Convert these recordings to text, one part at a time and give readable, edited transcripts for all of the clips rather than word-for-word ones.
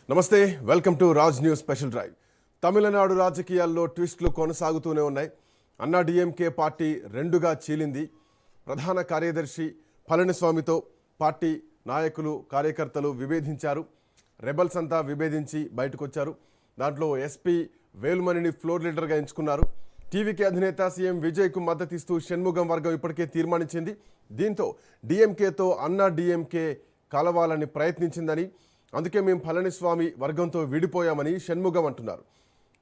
నమస్తే, welcome to Raj news special drive. Tamil Nadu రాజకీయాల్లో ట్విస్టులు కొనసాగుతూనే ఉన్నాయి. అన్నా డిఎంకే పార్టీ రెండుగా చీలింది. ప్రధాన కార్యదర్శి పళనిస్వామితో పార్టీ నాయకులు కార్యకర్తలు విభేదించారు. రెబల్స్ అంతా విభేదించి బయటకు వచ్చారు. దాంట్లో ఎస్పీ వేలుమణిని ఫ్లోర్ లీడర్గా ఎంచుకున్నారు. టీవీకే అధినేత సీఎం విజయ్కు మద్దతిస్తూ షణ్ముగం వర్గం ఇప్పటికే తీర్మానించింది. దీంతో డిఎంకేతో అన్నా డిఎంకే కలవాలని ప్రయత్నించిందని, అందుకే మేము పళనిస్వామి వర్గంతో విడిపోయామని షణ్ముగం అంటున్నారు.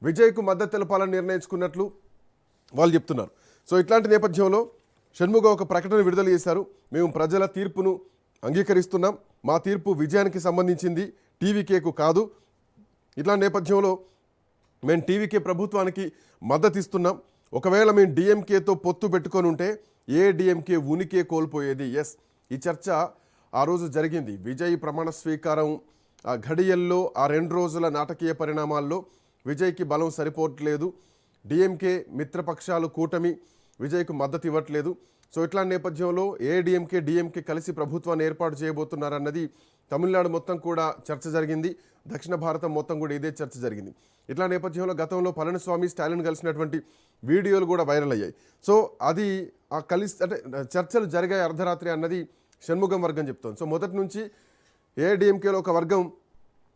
విజయ్కు మద్దతు తెలపాలని నిర్ణయించుకున్నట్లు వాళ్ళు చెప్తున్నారు. సో ఇట్లాంటి నేపథ్యంలో షణ్ముగం ఒక ప్రకటన విడుదల చేశారు. మేము ప్రజల తీర్పును అంగీకరిస్తున్నాం, మా తీర్పు విజయానికి సంబంధించింది, టీవీకేకు కాదు. ఇట్లాంటి నేపథ్యంలో మేము టీవీకే ప్రభుత్వానికి మద్దతు ఇస్తున్నాం. ఒకవేళ మేము డిఎంకేతో పొత్తు పెట్టుకొని ఉంటే ఏ డిఎంకే ఉనికే కోల్పోయేది. ఎస్, ఈ చర్చ ఆ రోజు జరిగింది. విజయ్ ప్రమాణ స్వీకారం ఆ ఘడియల్లో ఆ 2 రోజుల నాటకీయ పరిణామాల్లో విజయ్కి బలం సరిపోవట్లేదు. డిఎంకే మిత్రపక్షాలు కూటమి విజయ్కు మద్దతు ఇవ్వట్లేదు. సో ఇట్లాంటి నేపథ్యంలో ఏడీఎంకే డిఎంకే కలిసి ప్రభుత్వాన్ని ఏర్పాటు చేయబోతున్నారన్నది తమిళనాడు మొత్తం కూడా చర్చ జరిగింది. దక్షిణ భారతం మొత్తం కూడా ఇదే చర్చ జరిగింది. ఇట్లా నేపథ్యంలో గతంలో పళనిస్వామి స్టాలిన్ కలిసినటువంటి వీడియోలు కూడా వైరల్ అయ్యాయి. సో అది ఆ కలిసి అంటే చర్చలు జరిగాయి అర్ధరాత్రి అన్నది షణ్ముగం వర్గం చెప్తోంది. సో మొదటి నుంచి ఏఐడిఎంకేలో ఒక వర్గం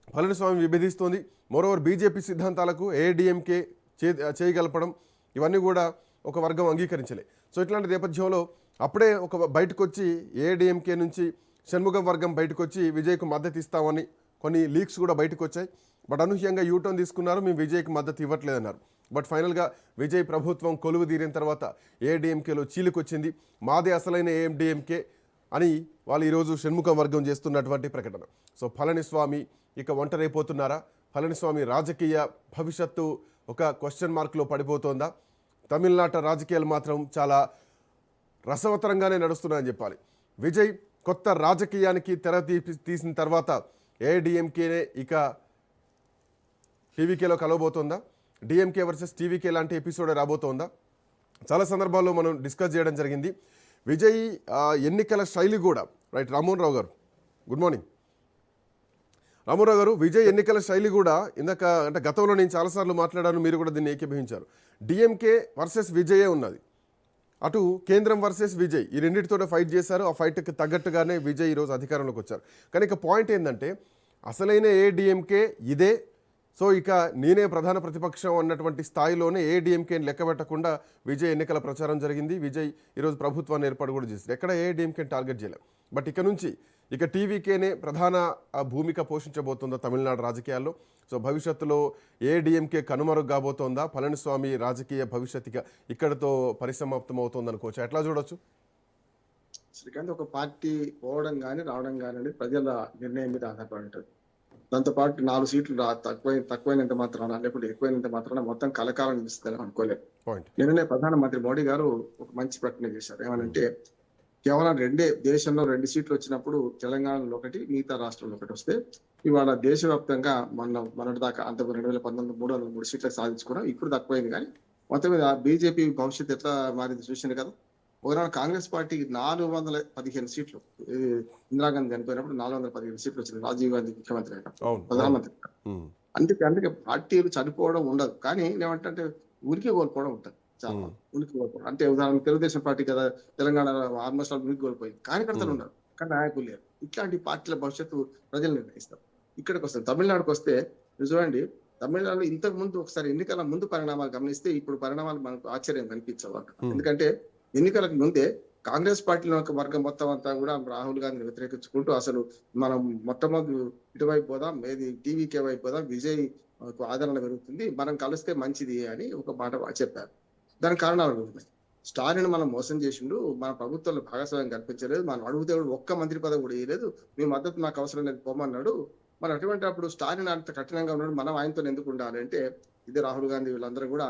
పళనిస్వామి విభేదిస్తోంది. మరోవర్ బీజేపీ సిద్ధాంతాలకు ఏఐడిఎంకే చేయగలపడం ఇవన్నీ కూడా ఒక వర్గం అంగీకరించలే. సో ఇట్లాంటి నేపథ్యంలో అప్పుడే ఒక బయటకు వచ్చి ఏఐడిఎంకే నుంచి షణ్ముగం వర్గం బయటకు వచ్చి విజయ్కు మద్దతు ఇస్తామని కొన్ని లీక్స్ కూడా బయటకు వచ్చాయి. బట్ అనూహ్యంగా యూటర్న్ తీసుకున్నారు, మేము విజయ్కి మద్దతు ఇవ్వట్లేదన్నారు. బట్ ఫైనల్గా విజయ్ ప్రభుత్వం కొలువు తీరిన తర్వాత ఏఐడిఎంకేలో చీలికొచ్చింది. మాదే అసలైన ఏఎండిఎంకే అని వాళ్ళు ఈరోజు షణ్ముఖం వర్గం చేస్తున్నటువంటి ప్రకటన. సో పళనిస్వామి ఇక ఒంటరైపోతున్నారా? పళనిస్వామి రాజకీయ భవిష్యత్తు ఒక క్వశ్చన్ మార్క్లో పడిపోతుందా? తమిళనాట రాజకీయాలు మాత్రం చాలా రసవత్తరంగానే నడుస్తున్నాయని చెప్పాలి. విజయ్ కొత్త రాజకీయానికి తెర తీసిన తర్వాత ఏఐడిఎంకేనే ఇక టీవీకేలో కలవబోతోందా? డిఎంకే వర్సెస్ టీవీకే లాంటి ఎపిసోడ్ రాబోతోందా? చాలా సందర్భాల్లో మనం డిస్కస్ చేయడం జరిగింది. విజయ్ ఎన్నికల శైలి కూడా రైట్. రామ్మోహన్ రావు గారు, గుడ్ మార్నింగ్. రామ్మోహన్ రావు గారు, విజయ్ ఎన్నికల శైలి కూడా ఇందాక అంటే గతంలో నేను చాలాసార్లు మాట్లాడాను, మీరు కూడా దీన్ని ఏకీభవించారు. డిఎంకే వర్సెస్ విజయే ఉన్నది, అటు కేంద్రం వర్సెస్ విజయ్, ఈ రెండింటితో ఫైట్ చేశారు. ఆ ఫైట్కి తగ్గట్టుగానే విజయ్ ఈరోజు అధికారంలోకి వచ్చారు. కానీ ఇక పాయింట్ ఏంటంటే అసలైన ఏడిఎంకే ఇదే. సో ఇక నేనే ప్రధాన ప్రతిపక్షం అన్నటువంటి స్థాయిలోనే ఏడిఎంకేని లెక్క పెట్టకుండా విజయ్ ఎన్నికల ప్రచారం జరిగింది. విజయ్ ఈరోజు ప్రభుత్వాన్ని ఏర్పాటు కూడా చేశారు. ఎక్కడ ఏడిఎంకేని టార్గెట్ చేయలేదు. బట్ ఇక నుంచి ఇక టీవీకేనే ప్రధాన భూమిక పోషించబోతుందా తమిళనాడు రాజకీయాల్లో? సో భవిష్యత్తులో ఏడిఎంకే కనుమరుగు కాబోతోందా? పళనిస్వామి రాజకీయ భవిష్యత్తుగా ఇక్కడతో పరిసమాప్తం అవుతుంది అనుకోవచ్చు. ఎట్లా చూడొచ్చు? శ్రీకాంత్, ఒక పార్టీ పోవడం కానీ రావడం కానీ ప్రజల నిర్ణయం మీద ఆధారపడి ఉంటుంది. దాంతోపాటు 4 సీట్లు తక్కువైనంత మాత్రాన లేకుంటే ఎక్కువైనంత మాత్రాన మొత్తం కలకాలం నిలుస్తుందని అనుకోలేదు. నిన్ననే ప్రధానమంత్రి మోడీ గారు ఒక మంచి ప్రకటన చేశారు. ఏమనంటే కేవలం దేశంలో 2 సీట్లు వచ్చినప్పుడు తెలంగాణలో ఒకటి, మిగతా రాష్ట్రంలో ఒకటి వస్తే ఇవాళ దేశవ్యాప్తంగా మొన్నటి దాకా అంత 2019 303 సీట్లకు సాధించుకున్నాం. ఇప్పుడు తక్కువైంది. కానీ మొత్తం మీద బీజేపీ భవిష్యత్తు ఎట్లా మారింది చూసింది కదా. ఒకనాడు కాంగ్రెస్ పార్టీకి 415 సీట్లు, ఇందిరాగాంధీ చనిపోయినప్పుడు 415 సీట్లు వచ్చింది. రాజీవ్ గాంధీ ముఖ్యమంత్రి అయినా ప్రధానమంత్రి. అందుకే పార్టీలు చనిపోవడం ఉండదు, కానీ ఏమంటే ఉనికి కోల్పోవడం ఉంటుంది. చాలా ఉనికి కోల్పోవడం అంటే ఉదాహరణ తెలుగుదేశం పార్టీ కదా, తెలంగాణ ఆల్మోస్ట్ ఉనికి కోల్పోయింది. కార్యకర్తలు ఉన్నారు కానీ నాయకులు లేరు. ఇట్లాంటి పార్టీల భవిష్యత్తు ప్రజలు నిర్ణయిస్తారు. ఇక్కడికి వస్తారు. తమిళనాడుకు వస్తే చూడండి, తమిళనాడులో ఇంతకు ముందు ఒకసారి ఎన్నికల ముందు పరిణామాలు గమనిస్తే ఇప్పుడు పరిణామాలు మనకు ఆశ్చర్యం కనిపించవు. ఎందుకంటే ఎన్నికలకు ముందే కాంగ్రెస్ పార్టీలో ఒక వర్గం మొత్తం అంతా కూడా రాహుల్ గాంధీని వ్యతిరేకించుకుంటూ అసలు మనం మొట్టమొదటి ఇటువైపు పోదాం, ఏది టీవీకే వైపు పోదాం, విజయ్ ఆదరణ పెరుగుతుంది, మనం కలిస్తే మంచిది అని ఒక మాట చెప్పారు. దానికి కారణాలు ఉన్నాయి. స్టాలిన్ మనం మోసం చేసిండు, మన ప్రభుత్వంలో భాగస్వామ్యం కల్పించలేదు, మనం అడిగితే ఒక్క మంత్రి పదవి కూడా ఇవ్వలేదు, మీ మద్దతు నాకు అవసరం లేదు పోమన్నాడు. మరి అటువంటి అప్పుడు స్టాలిన్ అంత కఠినంగా ఉన్నాడు, మనం ఆయనతో ఎందుకు ఉండాలి అంటే ఇదే రాహుల్ గాంధీ వీళ్ళందరూ కూడా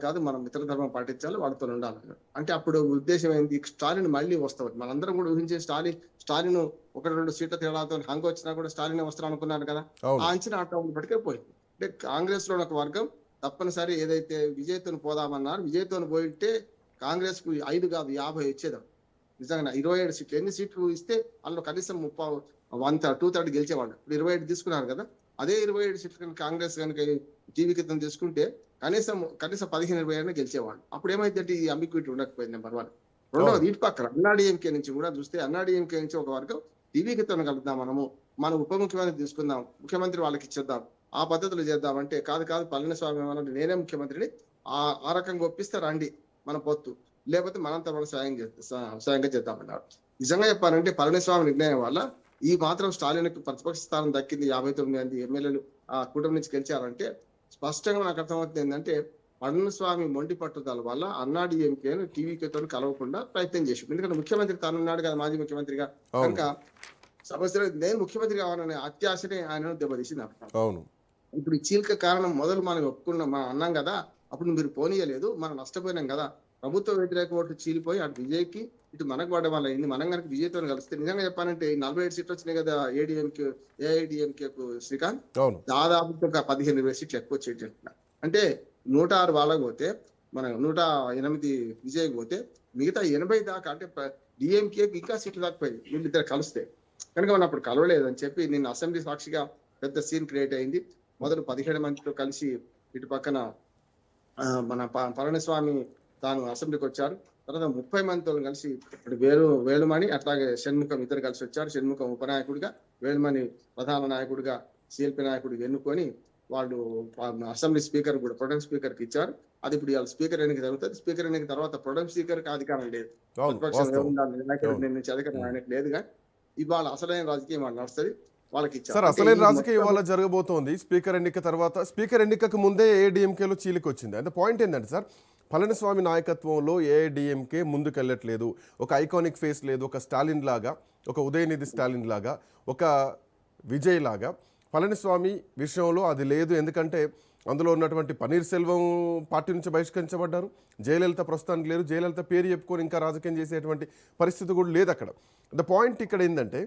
కాదు మనం మిత్రధర్మం పాటించాలి, వాళ్ళతో ఉండాలి. అంటే అప్పుడు ఉద్దేశం ఏంటి, స్టాలిన్ మళ్ళీ వస్తాడు. మనందరం కూడా ఊహించే స్టాలిన్ 1-2 సీట్ల తేడాతో హంగ వచ్చినా కూడా స్టాలిన్ వస్తారు అనుకున్నాడు కదా. ఆ అంచనా అప్పటికే పోయింది. అంటే కాంగ్రెస్ లో ఒక వర్గం తప్పనిసరి ఏదైతే విజయ్తో పోదామన్నారు, విజయ్తో పోయింటే కాంగ్రెస్ కు 5 కాదు 50 వచ్చేదాం. నిజంగా 27 సీట్లు, ఎన్ని సీట్లు ఇస్తే అందులో కనీసం 1/2 2/3 గెలిచేవాళ్ళు. ఇప్పుడు 27 తీసుకున్నారు కదా. అదే 27 సీట్లు కనుక కాంగ్రెస్ కనుక టీవీ కింద తీసుకుంటే కనీసం 15-20 గెలిచేవాళ్ళు. అప్పుడు ఏమైందంటే ఈ అంబిక్విటీ ఉండకపోయింది నెంబర్ 1. రెండవది ఇటు పక్కన అన్నాడీఎంకే నుంచి కూడా చూస్తే అన్నాడీఎంకే నుంచి ఒక వర్గం టీవీకి కలుద్దాం, మన ఉప ముఖ్యమంత్రి తీసుకుందాం, ముఖ్యమంత్రి వాళ్ళకి ఇచ్చేద్దాం, ఆ పద్ధతులు చేద్దామంటే కాదు పళనిస్వామి ఏమన్నా నేనే ముఖ్యమంత్రిని ఆ రకంగా ఒప్పిస్తే రండి మన పొత్తు, లేకపోతే మనంతా కూడా సాయంగా చేద్దామన్నారు. నిజంగా చెప్పాలంటే పళనిస్వామి నిర్ణయం వల్ల ఈ మాత్రం స్టాలిన్కి ప్రతిపక్ష స్థానం దక్కింది. 59 మంది ఎమ్మెల్యేలు ఆ కూటమి నుంచి గెలిచారంటే స్పష్టంగా నాకు అర్థమవుతుంది ఏంటంటే పళనిస్వామి మొండి పట్టుదల వల్ల అన్నాడీఎంకేను టీవీకేతో కలవకుండా ప్రయత్నం చేసి, ఎందుకంటే ముఖ్యమంత్రి తను ఉన్నాడు కదా మాజీ ముఖ్యమంత్రిగా, కనుక సమస్యలో నేను ముఖ్యమంత్రి కావాలనే అత్యాశనే ఆయనను దెబ్బతీసింది. అవును, ఇప్పుడు ఈ చీలిక కారణం మొదలు మనం ఒప్పుకున్నాం, మనం అన్నాం కదా, అప్పుడు మీరు పోనీయలేదు, మనం నష్టపోయినాం కదా, ప్రభుత్వ వ్యతిరేక ఓట్లు చీలిపోయి అటు విజయ్కి ఇటు మనకు పడే వాళ్ళ అయింది. మనం కనుక విజయ్తో కలిస్తే నిజంగా చెప్పాలంటే 47 సీట్లు వచ్చినాయి కదా ఏఐడిఎంకేకు శ్రీకాంత్, దాదాపు ఒక 15-20 సీట్లు ఎక్కువ వచ్చేటట్టు. అంటే 106 వాళ్ళకి పోతే మనం 108 విజయ్ పోతే మిగతా 80 దాకా అంటే డిఎంకేకి ఇంకా సీట్లు దాకపోయింది వీళ్ళిద్దరు కలిస్తే. కనుక మనం అప్పుడు కలవలేదని చెప్పి నిన్న అసెంబ్లీ సాక్షిగా పెద్ద సీన్ క్రియేట్ అయింది. మొదలు 17 మందితో కలిసి ఇటు పక్కన మన పళనిస్వామి తాను అసెంబ్లీకి వచ్చారు. తర్వాత 30 మందితో కలిసి ఇప్పుడు వేలుమణి అట్లాగే షణ్ముఖం ఇద్దరు కలిసి వచ్చారు. షణ్ముఖం ఉపనాయకుడిగా, వేలుమణి ప్రధాన నాయకుడిగా సిఎల్పి నాయకుడిగా ఎన్నుకొని వాళ్ళు అసెంబ్లీ స్పీకర్ కూడా ప్రొటెం స్పీకర్ కి ఇచ్చారు. అది ఇప్పుడు ఇవాళ స్పీకర్ ఎన్నిక జరుగుతుంది. స్పీకర్ ఎన్నిక తర్వాత ప్రొటెం స్పీకర్ కి అధికారం లేదు, నాయకుడు నిర్ణయించే అధికారం ఆయనకు లేదు. కానీ ఇవాళ అసలైన రాజకీయం వాళ్ళు నడుస్తుంది, వాళ్ళకి ఇచ్చారు. సార్, అసలైన రాజకీయం ఇవాళ జరగబోతోంది. స్పీకర్ ఎన్నిక తర్వాత, స్పీకర్ ఎన్నికకు ముందే ఏఐడిఎంకేలో చీలిక వచ్చింది. అంటే పాయింట్ ఏంటంటే సార్, పళనిస్వామి నాయకత్వంలో ఏఐడిఎంకే ముందుకెళ్ళట్లేదు. ఒక ఐకానిక్ ఫేస్ లేదు. ఒక స్టాలిన్ లాగా, ఒక ఉదయనిధి స్టాలిన్ లాగా, ఒక విజయ్ లాగా పళనిస్వామి విషయంలో అది లేదు. ఎందుకంటే అందులో ఉన్నటువంటి పన్నీర్ సెల్వం పార్టీ నుంచి బహిష్కరించబడ్డారు. జయలలిత ప్రస్తుతానికి లేదు. జయలలిత పేరు చెప్పుకొని ఇంకా రాజకీయం చేసేటువంటి పరిస్థితి కూడా లేదు అక్కడ. ద పాయింట్ ఇక్కడ ఏంటంటే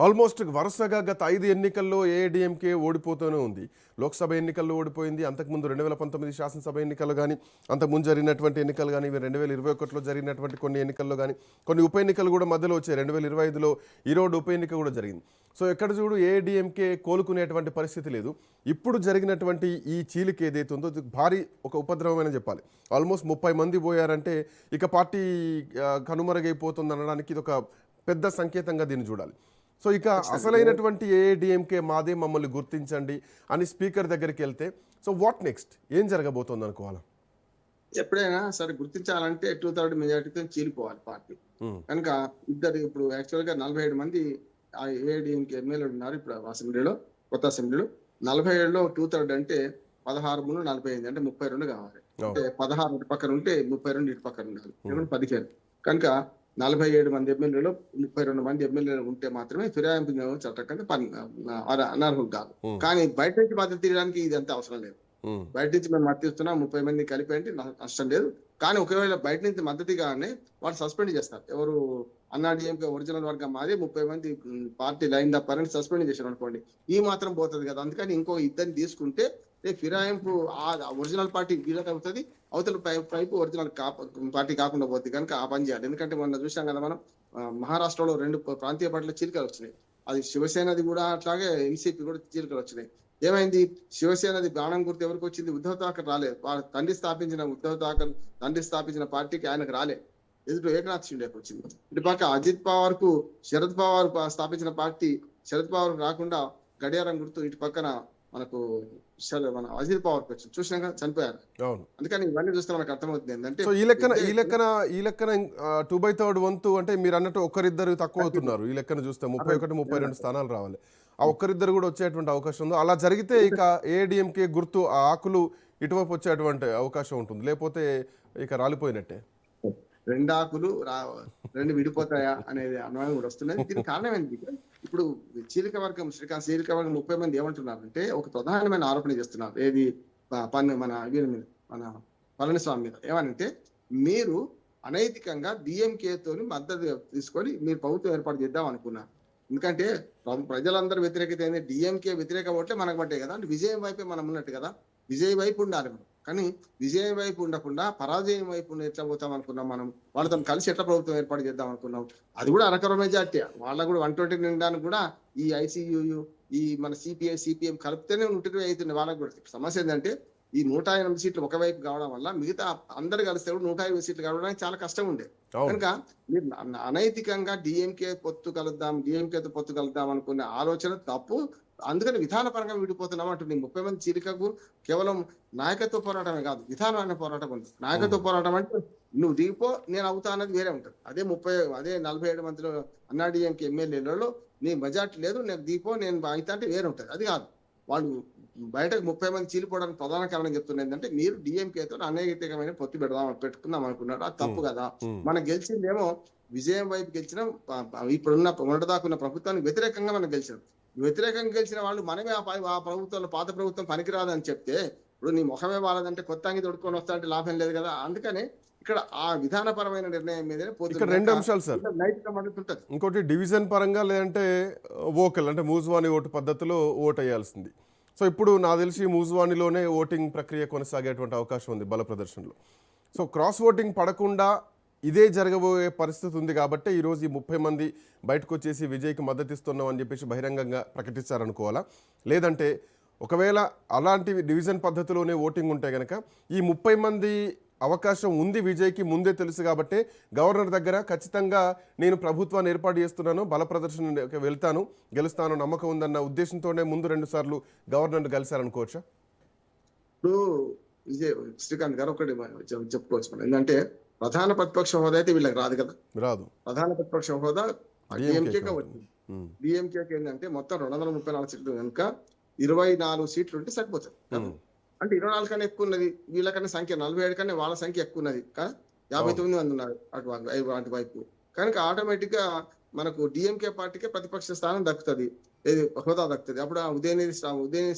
ఆల్మోస్ట్ వరుసగా గత 5 ఎన్నికల్లో ఏఐడిఎంకే ఓడిపోతూనే ఉంది. లోక్సభ ఎన్నికల్లో ఓడిపోయింది, అంతకుముందు 2019 శాసనసభ ఎన్నికలు కానీ, అంతకుముందు జరిగినటువంటి ఎన్నికలు కానీ, 2021లో జరిగినటువంటి కొన్ని ఎన్నికల్లో కానీ, కొన్ని ఉప ఎన్నికలు కూడా మధ్యలో వచ్చాయి. 2025లో ఈరోజు ఉప ఎన్నిక కూడా జరిగింది. సో ఎక్కడ చూడు ఏఐడిఎంకే కోలుకునేటువంటి పరిస్థితి లేదు. ఇప్పుడు జరిగినటువంటి ఈ చీలిక ఏదైతే ఉందో భారీ ఒక ఉపద్రవమని చెప్పాలి. ఆల్మోస్ట్ 30 మంది పోయారంటే ఇక పార్టీ కనుమరుగైపోతుంది అనడానికి ఇది ఒక పెద్ద సంకేతంగా దీన్ని చూడాలి. సో ఇక అసలైనటువంటి ఏఐడిఎంకే మాదే, మమ్మల్ని గుర్తించండి అని స్పీకర్ దగ్గరికి వెళ్తే సో వాట్ నెక్స్ట్, ఏం జరగబోతోంది అనుకోవాలా? ఎప్పుడైనా సరే గుర్తించాలంటే 2/3 మెజార్టీతో చీలిపోవాలి పార్టీ. కనుక ఇద్దరు ఇప్పుడు యాక్చువల్ గా 47 మంది ఏఐడిఎంకే ఎమ్మెల్యేలు ఉన్నారు ఇప్పుడు అసెంబ్లీలో, కొత్త అసెంబ్లీలో. 47లో 2/3 అంటే 16 - 48 అంటే 32 కావాలి. అంటే 16 ఇటు పక్కన ఉంటే 32 ఇటు పక్కన ఉండాలి, 15. కనుక 47 మంది ఎమ్మెల్యేలు 32 మంది ఎమ్మెల్యేలు ఉంటే మాత్రమే ఫిరాయింపు చట్టం కింద అనర్హులు కాదు. కానీ బయట నుంచి మద్దతు తీయడానికి ఇది అంత అవసరం లేదు. బయట నుంచి మేము మద్దతు ఇస్తున్నాం 30 మంది కలిపి అంటే నష్టం లేదు. కానీ ఒకవేళ బయట నుంచి మద్దతుగానే వాళ్ళు సస్పెండ్ చేస్తారు. ఎవరు అన్నాడీఎంకే ఒరిజినల్ వర్గం మాది 30 మంది పార్టీ లైన్ తప్పారని సస్పెండ్ చేశారు అనుకోండి, ఈ మాత్రం పోతుంది కదా. అందుకని ఇంకో ఇద్దరిని తీసుకుంటే ఫిరాయింపు ఒరిజినల్ పార్టీ వీళ్ళకి అవుతుంది, అవతల పైపు ఒరిజినల్ పార్టీ కాకుండా పోతుంది. కనుక ఆ పని చేయాలి. ఎందుకంటే మొన్న చూసాం కదా మనం, మహారాష్ట్రలో 2 ప్రాంతీయ పార్టీల చీలికలు వచ్చినాయి. అది శివసేనది కూడా అట్లాగే ఎన్సీపీ కూడా చీలికలు వచ్చినాయి. ఏమైంది, శివసేనది బాణం గుర్తు ఎవరికి వచ్చింది? ఉద్ధవ్ ఠాకరే రాలేదు. ఉద్ధవ్ ఠాకరే తండ్రి స్థాపించిన పార్టీకి ఆయనకు రాలే, ఎదుటి ఏకనాథ్ షిండేకి వచ్చింది. ఇటు పక్క అజిత్ పవార్ కు శరద్ పవార్ స్థాపించిన పార్టీ శరద్ పవార్ రాకుండా గడియారం గుర్తు ఇటు పక్కన మనకు మన అజిత్ పవార్ కు వచ్చింది. చూసినాక చనిపోయారు. అందుకని ఇవన్నీ చూస్తే మనకు అర్థమవుతుంది ఏంటంటే ఈ లెక్కన 2/3 వంతు అంటే మీరు అన్నట్టు ఒకరిద్దరు తక్కువ అవుతున్నారు. ఈ లెక్కన చూస్తే 31, 32 స్థానాలు రావాలి. ఆ ఒక్కరిద్దరు కూడా వచ్చేటువంటి అవకాశం ఉంది. అలా జరిగితే ఇక ఏఐడిఎంకే గుర్తు ఆ ఆకులు ఇటువైపు వచ్చేటువంటి అవకాశం ఉంటుంది, లేకపోతే ఇక రాలిపోయినట్టే. 2 ఆకులు 2 విడిపోతాయా అనేది అనుమానం కూడా వస్తున్నది. దీనికి కారణం ఏంటి? ఇప్పుడు చీలిక వర్గం 30 మంది ఏమంటున్నారంటే ఒక ప్రధానమైన ఆరోపణ చేస్తున్నారు. ఏది మన పళనిస్వామి మీద. ఏమనంటే మీరు అనైతికంగా డిఎంకేతో మద్దతు తీసుకొని మీరు ప్రభుత్వం ఏర్పాటు చేద్దాం అనుకున్నారు. ఎందుకంటే ప్రజలందరూ వ్యతిరేకత ఏంది, డిఎంకే వ్యతిరేక ఓట్లే మనకు పట్టాయి కదా. అంటే విజయం వైపే మనం ఉన్నట్టు కదా, విజయం వైపు ఉండాలి మనం. కానీ విజయం వైపు ఉండకుండా పరాజయం వైపు ఎట్లా పోతాం అనుకున్నాం మనం. వాళ్ళతో కలిసి ఎట్లా ప్రభుత్వం ఏర్పాటు చేద్దాం అనుకున్నాం. అది కూడా అరకర మెజార్టీ. వాళ్ళకు కూడా 120 నిండడానికి కూడా ఈ ఐసీయూ ఈ మన సిపిఐ సిపిఎం కలిపితేనే 125 వాళ్ళకి కూడా. సమస్య ఏంటంటే ఈ 108 సీట్లు ఒకవైపు కావడం వల్ల మిగతా అందరు కలిస్తే కూడా 120 సీట్లు కావడానికి చాలా కష్టం ఉండే. కనుక మీరు అనైతికంగా డిఎంకేతో పొత్తు కలుద్దాం అనుకునే ఆలోచన తప్పు. అందుకని విధానపరంగా విడిపోతున్నాం అంటుంది. 30 మంది చీలికకు కేవలం నాయకత్వ పోరాటమే కాదు, విధానమైన పోరాటం ఉంది. నాయకత్వ పోరాటం అంటే నువ్వు దిగిపో నేను అవుతా అన్నది వేరే ఉంటుంది. అదే 47 మందిలో అన్నాడీఎంకే ఎమ్మెల్యేలలో నీ మెజార్టీ లేదు, నేను దిగిపో నేను అవుతా అంటే వేరే ఉంటుంది. అది కాదు, వాళ్ళు బయటకు 30 మంది చీలిపోవడానికి ప్రధాన కారణం చెప్తున్నా ఏంటంటే మీరు డిఎంకేతో అనైతికమైన పొత్తు పెట్టుకుందాం అనుకున్నారు. అది తప్పు కదా. మనం గెలిచిందేమో విజయం వైపు గెలిచినాం. ఇప్పుడున్న మొన్నటిదాకున్న ప్రభుత్వానికి వ్యతిరేకంగా మనం గెలిచినాం. వ్యతిరేకంగా గెలిచిన వాళ్ళు మనమే ఆ ప్రభుత్వంలో పాత ప్రభుత్వం పనికిరాదని చెప్తే ఇప్పుడు నీ ముఖమే వాళ్ళదంటే కొత్త అంగి తొడుక్కొని వస్తా అంటే లాభం లేదు కదా. అందుకనే ఇక్కడ ఆ విధానపరమైన నిర్ణయం మీదనే ఇక్కడ 2 అంశాలు సార్. నైతిక మద్దతు ఉంటుంది. ఇంకోటి డివిజన్ పరంగా, లేదంటే వోకల్ అంటే మూజువాణి ఓటు పద్ధతిలో ఓటు వేయాల్సింది. సో ఇప్పుడు నాకు తెలిసి మూజువాణిలోనే ఓటింగ్ ప్రక్రియ కొనసాగేటువంటి అవకాశం ఉంది బల ప్రదర్శనలో. సో క్రాస్ ఓటింగ్ పడకుండా ఇదే జరగబోయే పరిస్థితి ఉంది కాబట్టి ఈరోజు ఈ 30 మంది బయటకు వచ్చేసి విజయ్కి మద్దతు ఇస్తున్నాం అని చెప్పేసి బహిరంగంగా ప్రకటించారనుకోవాలా? లేదంటే ఒకవేళ అలాంటి డివిజన్ పద్ధతిలోనే ఓటింగ్ ఉంటే కనుక ఈ 30 మంది అవకాశం ఉంది విజయ్కి ముందే తెలుసు కాబట్టి గవర్నర్ దగ్గర ఖచ్చితంగా నేను ప్రభుత్వాన్ని ఏర్పాటు చేస్తున్నాను, బల ప్రదర్శనకి వెళ్తాను, గెలుస్తాను, నమ్మకం ఉందన్న ఉద్దేశంతోనే ముందు 2 సార్లు గవర్నర్ని కలిశారనుకోవచ్చా? ఇప్పుడు విజయ్ శ్రీకాంత్ గారు ఒకటి చెప్పుకోవచ్చు మనం. ఎందుకంటే ప్రధాన ప్రతిపక్ష హోదా అయితే వీళ్ళకి రాదు కదా. రాదు. ప్రధాన ప్రతిపక్ష హోదా డిఎంకేగా వచ్చింది. డిఎంకేకి ఏంటంటే మొత్తం 234 సీట్లు కనుక 24 సీట్లు ఉంటే సరిపోతుంది. అంటే 24 కన్నా ఎక్కువ ఉన్నది, వీళ్ళకన్నా సంఖ్య 47 కన్నా వాళ్ళ సంఖ్య ఎక్కువ ఉన్నది. 59 మంది ఉన్నారు అటువైపు. కనుక ఆటోమేటిక్ గా మనకు డిఎంకే పార్టీకే ప్రతిపక్ష స్థానం దక్కుతుంది, హోదా దక్కుతుంది. అప్పుడు ఉదయనిధి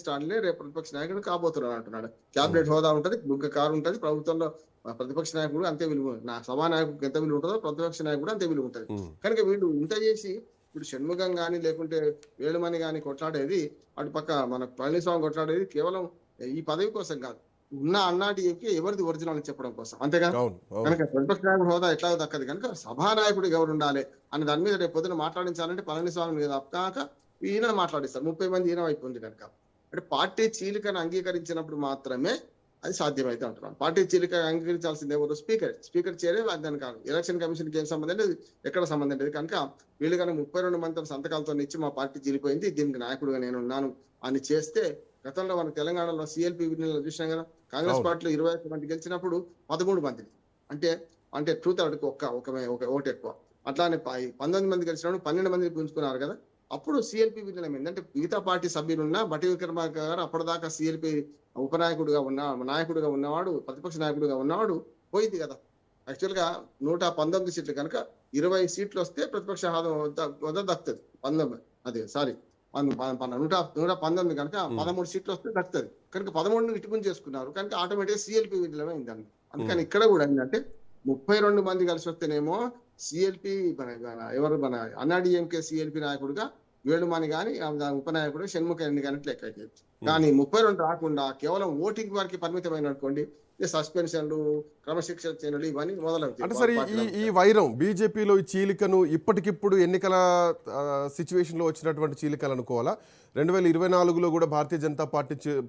స్టాలినే రేపు ప్రతిపక్ష నాయకుడు కాబోతున్నాడు అంటున్నాడు. క్యాబినెట్ హోదా ఉంటుంది, బుగ్గ కారు ఉంటుంది. ప్రభుత్వంలో ప్రతిపక్ష నాయకుడు అంతే విలువ, సభా నాయకుడికి ఎంత విలువ ఉంటుందో ప్రతిపక్ష నాయకుడు అంతే విలువ ఉంటుంది. కనుక వీళ్ళు ఇంత చేసి ఇప్పుడు షణ్ముఖం గాని లేకుంటే వేలుమణి గాని కొట్లాడేది, అటు పక్క మన పళనిస్వామి కొట్లాడేది కేవలం ఈ పదవి కోసం కాదు, ఉన్న అన్నాడీఎంకే ఎవరిది ఒరిజినల్ అని చెప్పడం కోసం, అంతేగా. కనుక ప్రతిపక్ష నాయకుడు హోదా ఎట్లా దక్కదు కనుక సభానాయకుడు ఎవరు ఉండాలి అనే దాని మీద రేపు పొద్దున మాట్లాడించాలంటే పళనిస్వామి మీద కాక ఈయన మాట్లాడిస్తారు. 30 మంది ఈయన వైపు ఉంది కనుక అంటే పార్టీ చీలికను అంగీకరించినప్పుడు మాత్రమే అది సాధ్యమైతే అంటున్నాను. పార్టీ చీలిక అంగీకరించాల్సింది ఎవరు? స్పీకర్ చేరే దాని కాదు. ఎలక్షన్ కమిషన్కి ఏం సంబంధం లేదు, ఎక్కడ సంబంధం లేదు. కనుక వీళ్ళు కనుక 32 మంది సంతకాలతో ఇచ్చి మా పార్టీ చీలిపోయింది, దీనికి నాయకుడుగా నేను ఉన్నాను అని చేస్తే, గతంలో మన తెలంగాణలో సిఎల్పి చూసినాం కదా, కాంగ్రెస్ పార్టీలో 21 మంది గెలిచినప్పుడు 13 మంది అంటే 2/3 ఒక ఓటు ఎక్కువ. అట్లానే 19 మంది గెలిచినప్పుడు 12 మందిని గుంజుకున్నారు కదా. అప్పుడు సిఎల్పి విలీనం ఏంటంటే మిగతా పార్టీ సభ్యులున్నా బట్టి విక్రమార్క గారు అప్పటిదాకా సిఎల్పి నాయకుడిగా ఉన్నవాడు, ప్రతిపక్ష నాయకుడిగా ఉన్నవాడు పోయింది కదా. యాక్చువల్ గా 119 సీట్లు కనుక 20 సీట్లు వస్తే ప్రతిపక్ష హోదా దక్కుతుంది. 119 కనుక 13 సీట్లు వస్తే దక్కుతుంది. కనుక 13 ఇటుకుని చేసుకున్నారు కనుక ఆటోమేటిక్ సిఎల్పి విలీనం అయిందండి. అందుకని ఇక్కడ కూడా ఏంటంటే 32 మంది కలిసి వస్తేనేమో సిఎల్పి ఎవరు మన అన్నాడీఎంకే సిఎల్పి నాయకుడుగా వేణుమాని కానీ ఉపనాయకుడు షణ్ముఖాన్ని కానీ లెక్క అయితే, కానీ 32 రాకుండా కేవలం ఓటింగ్ వారికి పరిమితమైన అనుకోండి, సస్పెన్షన్లు, క్రమశిక్షణ చర్యలు ఇవన్నీ మొదలవుతాయి. అంటే సరే ఈ వైరం బీజేపీలో ఈ చీలికను ఇప్పటికిప్పుడు ఎన్నికల సిచ్యువేషన్లో వచ్చినటువంటి చీలికలు అనుకోవాలా? 2024లో కూడా భారతీయ జనతా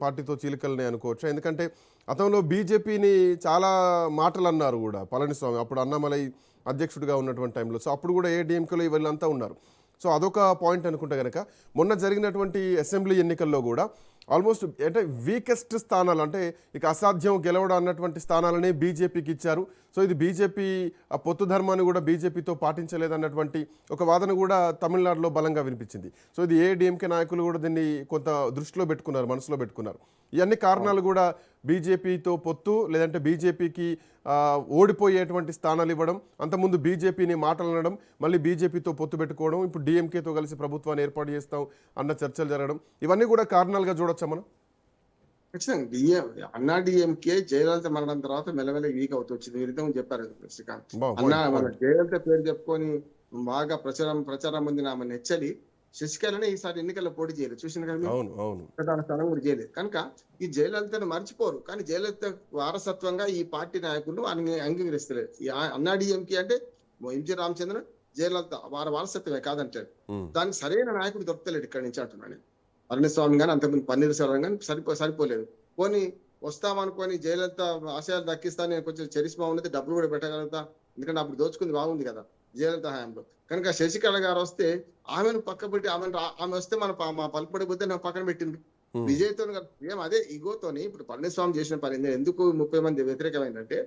పార్టీతో చీలికలనే అనుకోవచ్చా? ఎందుకంటే అతనిలో బీజేపీని చాలా మాటలు అన్నారు కూడా పళనిస్వామి, అప్పుడు అన్నామలై అధ్యక్షుడిగా ఉన్నటువంటి టైంలో. సో అప్పుడు కూడా ఏడీఎంకేలో వీళ్ళంతా ఉన్నారు. సో అదొక పాయింట్ అనుకుంటే కనుక మొన్న జరిగినటువంటి అసెంబ్లీ ఎన్నికల్లో కూడా ఆల్మోస్ట్ అంటే వీకెస్ట్ స్థానాలు, అంటే ఇక అసాధ్యం గెలవడం అన్నటువంటి స్థానాలనే బీజేపీకి ఇచ్చారు. సో ఇది బీజేపీ ఆ పొత్తు ధర్మాన్ని కూడా బీజేపీతో పాటించలేదన్నటువంటి ఒక వాదన కూడా తమిళనాడులో బలంగా వినిపించింది. సో ఇది ఏడీఎంకే నాయకులు కూడా దీన్ని కొంత దృష్టిలో పెట్టుకున్నారు, మనసులో పెట్టుకున్నారు. ఇవన్నీ కారణాలు కూడా బీజేపీతో పొత్తు, లేదంటే బీజేపీకి ఓడిపోయేటువంటి స్థానాలు ఇవ్వడం, అంతకుముందు బీజేపీని మాటలు అనడం, మళ్ళీ బీజేపీతో పొత్తు పెట్టుకోవడం, ఇప్పుడు డిఎంకేతో కలిసి ప్రభుత్వాన్ని ఏర్పాటు చేస్తాం అన్న చర్చలు జరగడం, ఇవన్నీ కూడా కారణాలుగా చూడొచ్చా మనం? ఖచ్చితంగా అన్నాడీఎంకే జయలలిత మరణం తర్వాత మెల్లమెల్ల వీక్ అవుతూ వచ్చింది. మీరు చెప్పారు శ్రీకాంత్, మన జయలలిత పేరు చెప్పుకొని బాగా ప్రచారం పొందిన ఆమె నెచ్చలి శశికళనే ఈసారి ఎన్నికల్లో పోటీ చేయలేదు, చూసిన కదా, ప్రధాన స్థానం కూడా చేయలేదు. కనుక ఈ జయలలితను మర్చిపోరు, కానీ జయలలిత వారసత్వంగా ఈ పార్టీ నాయకులు అంగీకరిస్తలేదు. అన్నాడీఎంకే అంటే ఎంజి రామచంద్రన్, జయలలిత వారి వారసత్వమే కాదంటాడు. దానికి సరైన నాయకుడు దొరకలేడు ఇక్కడి నుంచి అంటున్నాను. పళనిస్వామి కానీ అంతకుముందు పన్నీర్ సెల్వం కానీ సరిపోలేదు. పోనీ వస్తామనుకొని జయలలిత ఆశయాలు దక్కిస్తా, నేను కొంచెం చరిస్మా ఉన్నది, డబ్బులు కూడా పెట్టగలుగుతా, ఎందుకంటే అప్పుడు దోచుకుంది బాగుంది కదా జయలలిత హయాంలో. కనుక శశికళ గారు వస్తే ఆమెను పక్క పెట్టి ఆమె వస్తే మా పలుకుబడి పోతే నాకు పక్కన పెట్టింది. విజయ్తో ఏం అదే ఈగోతోని ఇప్పుడు పళనిస్వామి చేసిన పని ఎందుకు 30 మంది వ్యతిరేకమైందంటే,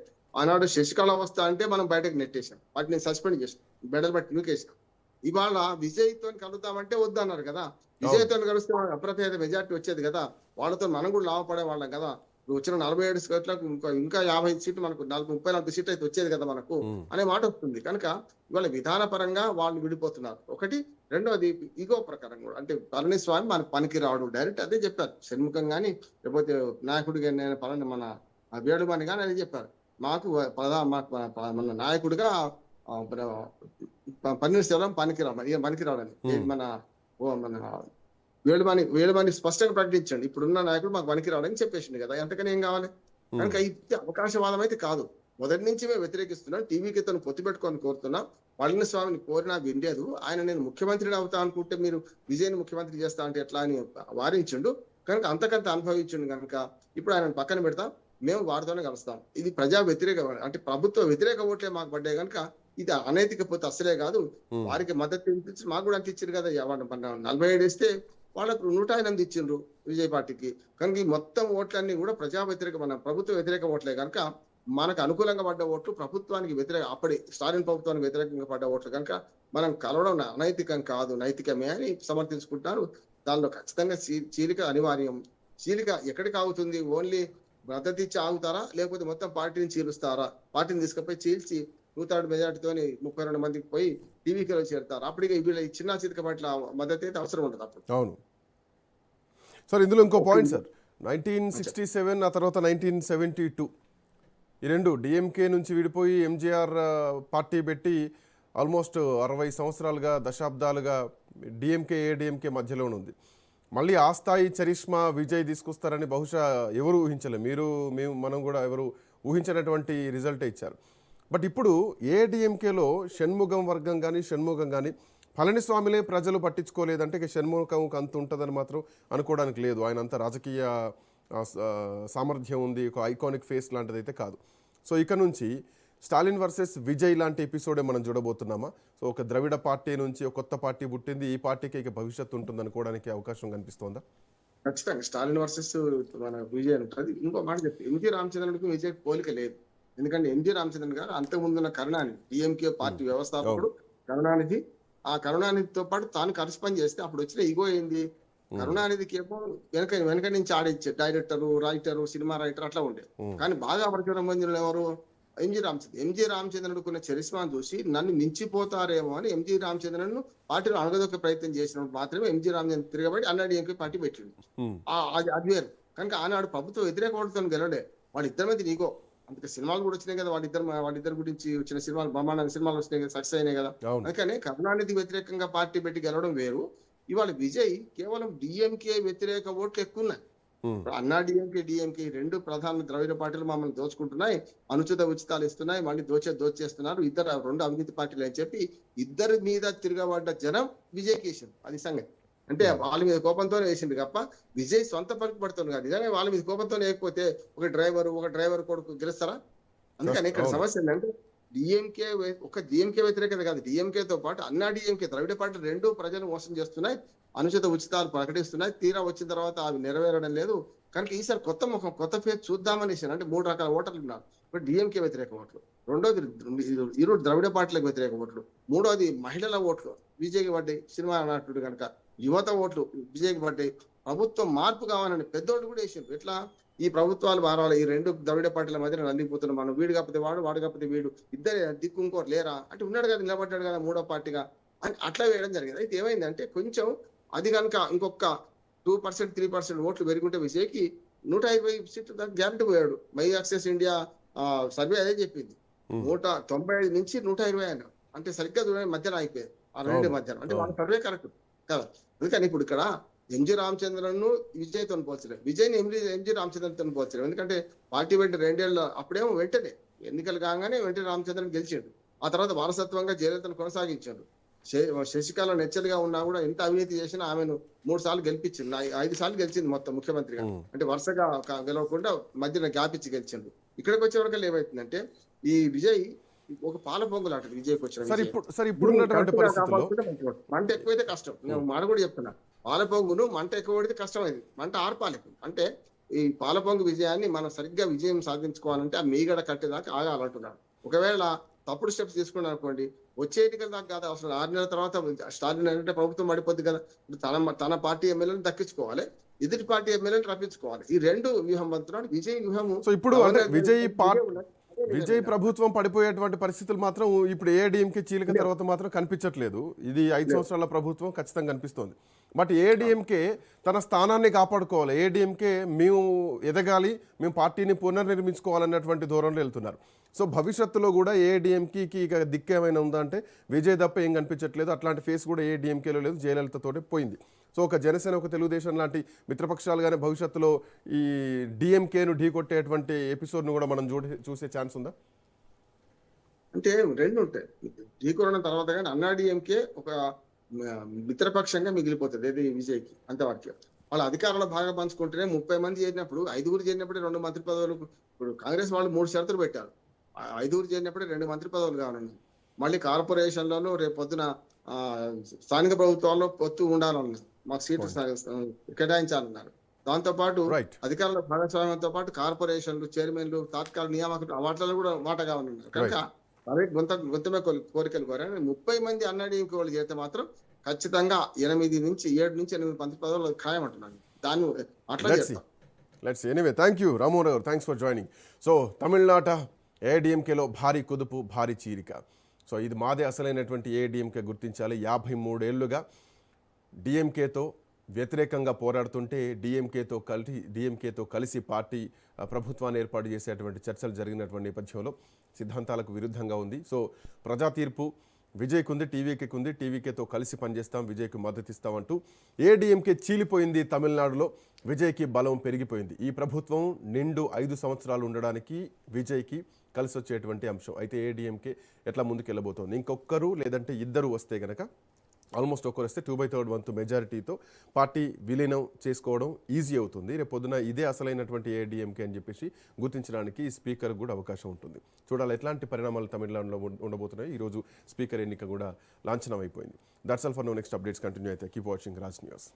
ఆనాడు శశికళ వస్తా అంటే మనం బయటకు నెట్టేశాం, వాటిని సస్పెండ్ చేసాం, బెడలు బట్టి నూకేసాం. ఇవాళ విజయ్తో కలుద్దామంటే వద్దన్నారు కదా. విజయ్తో కలిస్తే అప్రతిహత మెజార్టీ వచ్చేది కదా, వాళ్ళతో మనం కూడా లాభపడే వాళ్ళం కదా. ఇప్పుడు వచ్చిన 47 సీట్లకు ఇంకా 50 సీట్లు మనకు 34 సీట్లు అయితే వచ్చేది కదా మనకు అనే మాట వస్తుంది. కనుక ఇవాళ విధానపరంగా వాళ్ళు విడిపోతున్నారు ఒకటి. రెండోది ఈగో ప్రకారం కూడా, అంటే పళనిస్వామి మనకు పనికి రావడం డైరెక్ట్ అదే చెప్పారు. షణ్ముఖం కానీ లేకపోతే నాయకుడిగా నేను మన వేడుమని కానీ అదే చెప్పారు, మాకు మన నాయకుడిగా పన్నీర్ సెల్వం పనికిరాడని మన వేలుమని స్పష్టంగా ప్రకటించండి, ఇప్పుడున్న నాయకుడు మాకు పనికిరాడని చెప్పేసింది కదా, ఎంతకని ఏం కావాలి. కనుక ఇది అవకాశవాదం అయితే కాదు. మొదటి నుంచి మేము వ్యతిరేకిస్తున్నాం, టీవీకి తను పొత్తు పెట్టుకొని కోరుతున్నాం. పళనిస్వామిని కోరినా వినలేదు. ఆయన నేను ముఖ్యమంత్రిని అవుతా అనుకుంటే మీరు విజయ్ని ముఖ్యమంత్రి చేస్తా అంటే ఎట్లా అని వారించిండు. కనుక అంతకంత అనుభవించిండు. కనుక ఇప్పుడు ఆయన పక్కన పెడతాం, మేము వారితోనే కలుస్తాం. ఇది ప్రజా వ్యతిరేక, అంటే ప్రభుత్వ వ్యతిరేక ఓట్లే మాకు పడ్డాయి. కనుక ఇది అనైతిక పోతే అసలే కాదు. వారికి మద్దతు ఇచ్చి మాకు కూడా అంత ఇచ్చారు కదా, 47 ఇస్తే వాళ్ళకు 108 ఇచ్చిండ్రు విజయ్ పార్టీకి. కనుక ఈ మొత్తం ఓట్లన్నీ కూడా ప్రజా వ్యతిరేక, మన ప్రభుత్వ వ్యతిరేక ఓట్లే. కనుక మనకు అనుకూలంగా పడ్డ ఓట్లు ప్రభుత్వానికి వ్యతిరేక, అప్పటి స్టాలిన్ ప్రభుత్వానికి వ్యతిరేకంగా పడ్డ ఓట్లు. కనుక మనం కలవడం అనైతికం కాదు, నైతికమే అని సమర్థించుకుంటారు. దానిలో ఖచ్చితంగా చీలిక అనివార్యం. చీలిక ఎక్కడికి ఆగుతుంది? ఓన్లీ మద్దతు ఇచ్చి ఆగుతారా, లేకపోతే మొత్తం పార్టీని చీలుస్తారా? పార్టీని తీసుకుపోయి చీల్చి 103 మెజార్టీతోని 32 మందికి పోయి టీవీలో చేరుతారు. అప్పటికే వీళ్ళ చిన్న చితక పట్ల మద్దతు అయితే అవసరం ఉండదు అప్పుడు. అవును సార్. ఇందులో ఇంకో పాయింట్ సార్, 1967 ఆ తర్వాత 1972 ఈ రెండు డిఎంకే నుంచి విడిపోయి ఎంజీఆర్ పార్టీ పెట్టి ఆల్మోస్ట్ 60 సంవత్సరాలుగా, దశాబ్దాలుగా ఏడీఎంకే మధ్యలోనే ఉంది. మళ్ళీ ఆ స్థాయి చరిష్మా విజయ్ తీసుకొస్తారని బహుశా ఎవరు ఊహించలేదు. మేము మనం కూడా ఎవరు ఊహించినటువంటి రిజల్టే ఇచ్చారు. బట్ ఇప్పుడు ఏడీఎంకేలో షణ్ముఖం వర్గం కానీ పళనిస్వామిలే ప్రజలు పట్టించుకోలేదంటే ఇక షణ్ముఖంకి అంత ఉంటుందని మాత్రం అనుకోవడానికి లేదు. ఆయన అంత రాజకీయ సామర్థ్యం ఉంది, ఒక ఐకానిక్ ఫేస్ లాంటిది అయితే కాదు. సో ఇక నుంచి స్టాలిన్ వర్సెస్ విజయ్ లాంటి ఎపిసోడే మనం చూడబోతున్నామా? సో ఒక ద్రవిడ పార్టీ నుంచి ఒక కొత్త పార్టీ పుట్టింది, ఈ పార్టీకి ఇక భవిష్యత్తు ఉంటుంది అనుకోవడానికి అవకాశం కనిపిస్తోందా? ఖచ్చితంగా స్టాలిన్ వర్సెస్ మన విజయ్ ఉంటుంది. ఇంకో మాట చెప్తే, ఎంజీ రామచంద్రన్కి విజయ్ పోలిక లేదు. ఎందుకంటే ఎంజీ రామచంద్రన్ గారు అంతకుముందున్న కరుణానిధి, డిఎంకే పార్టీ వ్యవస్థాపకుడు కరుణానిధి. ఆ కరుణానిధితో పాటు తాను కలిసి పని చేస్తే అప్పుడు వచ్చిన ఈగో ఏంది? కరుణానిధికి ఏమో వెనక నుంచి ఆడిచ్చే డైరెక్టరు, రైటరు, సినిమా రైటర్ అట్లా ఉండే. కానీ బాగా ప్రచురం పొందిన ఎవరు? ఎంజీ రామచంద్రుడికి ఉన్న చరిస్మాను చూసి నన్ను మించిపోతారేమో అని ఎంజీ రామచంద్రన్ పార్టీలో అణగదొక్క ప్రయత్నం చేసినప్పుడు మాత్రమే ఎంజీ రామచంద్రన్ తిరగబడి అన్నాడు పార్టీ పెట్టిండు. అది వేరు. కనుక ఆనాడు ప్రభుత్వ వ్యతిరేక ఓటుతో గెలవడే. వాళ్ళిద్దరి మధ్య నీకో అందుకే సినిమాలు కూడా వచ్చినాయి కదా, వాళ్ళిద్దరి గురించి వచ్చిన సినిమాలు, బ్రహ్మాండ సినిమాలు వచ్చినాయి కదా, సక్సెస్ అయినాయి కదా. అందుకనే కరుణానిధి వ్యతిరేకంగా పార్టీ పెట్టి గెలవడం వేరు. ఇవాళ విజయ్ కేవలం డిఎంకే వ్యతిరేక ఓట్లు ఎక్కువ ఉన్నాయి. అన్నా డిఎంకే రెండు ప్రధాన ద్రవిడ పార్టీలు మమ్మల్ని దోచుకుంటున్నాయి, అనుచిత ఉచితాలు ఇస్తున్నాయి, మళ్ళీ దోచేస్తున్నారు, రెండు అవినీతి పార్టీలు అని చెప్పి ఇద్దరి మీద తిరగబడ్డ జనం విజయ్ కేసింది. అది సంగతి. అంటే వాళ్ళ మీద కోపంతోనే వేసింది తప్ప విజయ్ సొంత పనికి పడుతుంది కాదు. నిజంగా వాళ్ళ మీద కోపంతో లేకపోతే ఒక డ్రైవర్ కొడుకు గెలుస్తారా? అందుకని ఇక్కడ సమస్య ఏంటంటే డిఎంకే వ్యతిరేకత కాదు, డిఎంకేతో పాటు అన్నా డిఎంకే ద్రవిడ పార్టీ రెండు ప్రజలు మోసం చేస్తున్నాయి, అనుచిత ఉచితాలు ప్రకటిస్తున్నాయి. తీరా వచ్చిన తర్వాత అవి నెరవేరడం లేదు. కనుక ఈసారి కొత్త ముఖం, కొత్త ఫేస్ చూద్దామనేసి అంటే 3 రకాల ఓటర్లు ఉన్నారు. ఇప్పుడు డిఎంకే వ్యతిరేక ఓట్లు, రెండోది ఈరోజు ద్రవిడ పార్టీలకు వ్యతిరేక ఓట్లు, మూడోది మహిళల ఓట్లు విజయ్కి పడ్డాయి, సినిమా నటుడు కనుక. యువత ఓట్లు విజయ్కి పడ్డాయి. ప్రభుత్వం మార్పు కావాలని పెద్దోళ్ళు కూడా వేసారు. ఎట్లా ఈ ప్రభుత్వాలు మారాలి, ఈ రెండు ద్రవిడ పార్టీల మధ్య నలిగిపోతున్నాం మనం, వీడు కాకపోతే వాడు కాకపోతే వీడు, ఇద్దరు దిక్కు ఇంకోరు లేరా అంటే ఉన్నాడు కదా, నిలబడ్డాడు కదా మూడో పార్టీగా అని అట్లా వేయడం జరిగింది. అయితే ఏమైందంటే కొంచెం అది కనుక ఇంకొక 2%, 3% ఓట్లు పెరుగుంటే విజయ్కి 120 సీట్లు దాకా గ్యారంటీ పోయాడు. మై యాక్సెస్ ఇండియా సర్వే అదే చెప్పింది. 195 నుంచి 120 అన్నారు. అంటే సరిగ్గా మధ్యన అయిపోయారు ఆ రెండు మధ్యన. అంటే వాళ్ళ సర్వే కరెక్ట్ కదా. అందుకని ఇప్పుడు ఇక్కడ ఎంజీ రామచంద్రన్ విజయ్తో పోల్చలేము, విజయ్ని ఎంజీ రామచంద్రన్తో పోల్చలేము. ఎందుకంటే పార్టీ వెంట 2 ఏళ్ళు అప్పుడేమో వెంటనే ఎన్నికలు కాగానే వెంటనే రామచంద్రన్ గెలిచాడు. ఆ తర్వాత వారసత్వంగా జయలలితను కొనసాగించాడు. శశికళ నెచ్చలుగా ఉన్నా కూడా ఎంత అవినీతి చేసినా ఆమెను 3 సార్లు గెలిపించింది. 5 సార్లు గెలిచింది మొత్తం ముఖ్యమంత్రిగా. ఉమ్. అంటే వరుసగా గెలవకుండా మధ్యన గ్యాప్ ఇచ్చి గెలిచింది. ఇక్కడికి వచ్చే వరకు ఏమైతుందంటే ఈ విజయ్ ఒక పాల పొంగులాంటిది విజయ్కి వచ్చిన సార్ విజయం. ఇప్పుడు ఇప్పుడున్నటువంటి కరెక్ట్‌గా పరిస్థితుల్లో కాపాడుకుంటే మంచిగా ఉంటుంది. మంట ఎక్కువైతే కష్టం. నేను మాట కూడా చెప్తున్నా. పాల పొంగును మంట ఎక్కువ పడితే కష్టం అయింది. మంట ఆర్పాలి. అంటే ఈ పాల పొంగు విజయాన్ని మనం సరిగ్గా విజయం సాధించుకోవాలంటే ఆ మీగడ కట్టేదాకా ఆగాలంటున్నాను. ఒకవేళ తప్పుడు స్టెప్స్ తీసుకున్నాం అనుకోండి, వచ్చే ఎన్నికల దాకా కాదు అవసరం 6 నెలల తర్వాత స్టాలిన్ అంటే ప్రభుత్వం పడిపోద్ది కదా. తన పార్టీ ఎమ్మెల్యేలను దక్కించుకోవాలి, ఎదుటి పార్టీ ఎమ్మెల్యేలను రప్పించుకోవాలి. ఈ 2 వ్యూహం పంతున్నాడు. విజయ్ వ్యూహము సో ఇప్పుడు అంటే విజయ్ విజయ్ ప్రభుత్వం పడిపోయేటువంటి పరిస్థితులు మాత్రం ఇప్పుడు ఏడీఎంకే చీలిక తర్వాత మాత్రం కనిపించట్లేదు. ఇది 5 సంవత్సరాల ప్రభుత్వం ఖచ్చితంగా కనిపిస్తోంది. బట్ ఏడీఎంకే తన స్థానాన్ని కాపాడుకోవాలి, ఏడీఎంకే మేము ఎదగాలి, మేము పార్టీని పునర్నిర్మించుకోవాలన్నటువంటి ధోరణిలో వెళ్తున్నారు. సో భవిష్యత్తులో కూడా ఏడీఎంకి ఇక దిక్కేమైనా ఉందా అంటే విజయ్ తప్ప ఏం కనిపించట్లేదు. అట్లాంటి ఫేస్ కూడా ఏడీఎంకేలో లేదు, జయలలితతోటే పోయింది. సో ఒక జనసేన, ఒక తెలుగుదేశం లాంటి మిత్రపక్షాలుగానే భవిష్యత్తులో ఈ డిఎంకేను ఢీకొట్టేటువంటి ఎపిసోడ్ను కూడా మనం చూసే ఛాన్స్ ఉందా? అంటే 2 ఉంటాయి. ఢీకొనడం తర్వాత కానీ అన్నాడీఎంకే ఒక మిత్రపక్షంగా మిగిలిపోతుంది ఏది విజయ్కి అంతవరకు. వాళ్ళ అధికారంలో బాగా పంచుకుంటేనే 30 మంది చేరినప్పుడు 5గురు చేరినప్పుడే 2 మంత్రి పదవులు. ఇప్పుడు కాంగ్రెస్ వాళ్ళు 3 షరతులు పెట్టారు. 5గురు చేరినప్పుడే 2 మంత్రి పదవులు కావాలని. మళ్ళీ కార్పొరేషన్లలో రేపు పొద్దున స్థానిక ప్రభుత్వాల్లో పొత్తు ఉండాలన్నారు. మాకు సీట్లు కేటాయించాలన్నారు. దాంతో పాటు అధికారుల భాగస్వామ్యంతో పాటు కార్పొరేషన్లు, చైర్మన్లు, తాత్కాలిక నియామకులు వాటిలో కూడా వాటా కావాలన్నారు. కనుక అదే గొంతమే కోరికలు కోరారు. 30 మంది అన్నాడీఎంకే వాళ్ళు చేస్తే మాత్రం ఖచ్చితంగా 7 నుంచి 8 మంత్రి పదవులు ఖాయం అంటున్నాను. దాన్ని అట్లా చేస్తాం. Let's anyway thank you Ramohan గారు, థ్యాంక్స్ ఫర్ జాయినింగ్. సో తమిళనాట ఏడీఎంకేలో భారీ కుదుపు, భారీ చీరిక. సో ఇది మాదే అసలైనటువంటి ఏడీఎంకే గుర్తించాలి. 53 ఏళ్లుగా డిఎంకేతో వ్యతిరేకంగా పోరాడుతుంటే డిఎంకేతో కలిసి పార్టీ ప్రభుత్వాన్ని ఏర్పాటు చేసేటువంటి చర్చలు జరిగినటువంటి నేపథ్యంలో సిద్ధాంతాలకు విరుద్ధంగా ఉంది. సో ప్రజా తీర్పు విజయ్కి ఉంది, టీవీకేకి ఉంది. టీవీకేతో కలిసి పనిచేస్తాం, విజయ్కి మద్దతు ఇస్తామంటూ ఏడీఎంకే చీలిపోయింది. తమిళనాడులో విజయ్కి బలం పెరిగిపోయింది. ఈ ప్రభుత్వం నిండు 5 సంవత్సరాలు ఉండడానికి విజయ్కి కలిసి వచ్చేటువంటి అంశం. అయితే ఏడీఎంకే ఎట్లా ముందుకెళ్ళబోతోంది? ఇంకొక్కరు లేదంటే ఇద్దరు వస్తే కనుక, ఆల్మోస్ట్ ఒకరు వస్తే 2/3 వంతు మెజారిటీతో పార్టీ విలీనం చేసుకోవడం ఈజీ అవుతుంది. రేపు పొద్దున ఇదే అసలైనటువంటి ఏడీఎంకే అని చెప్పేసి గుర్తించడానికి స్పీకర్ కూడా అవకాశం ఉంటుంది. చూడాలి ఎట్లాంటి పరిణామాలు తమిళనాడులో ఉండబోతున్నాయి. ఈరోజు స్పీకర్ ఎన్నిక కూడా లాంఛనం అయిపోయింది. That's all for now. Next updates continue అయితే కీప్ వాచింగ్ రాజ్ న్యూస్.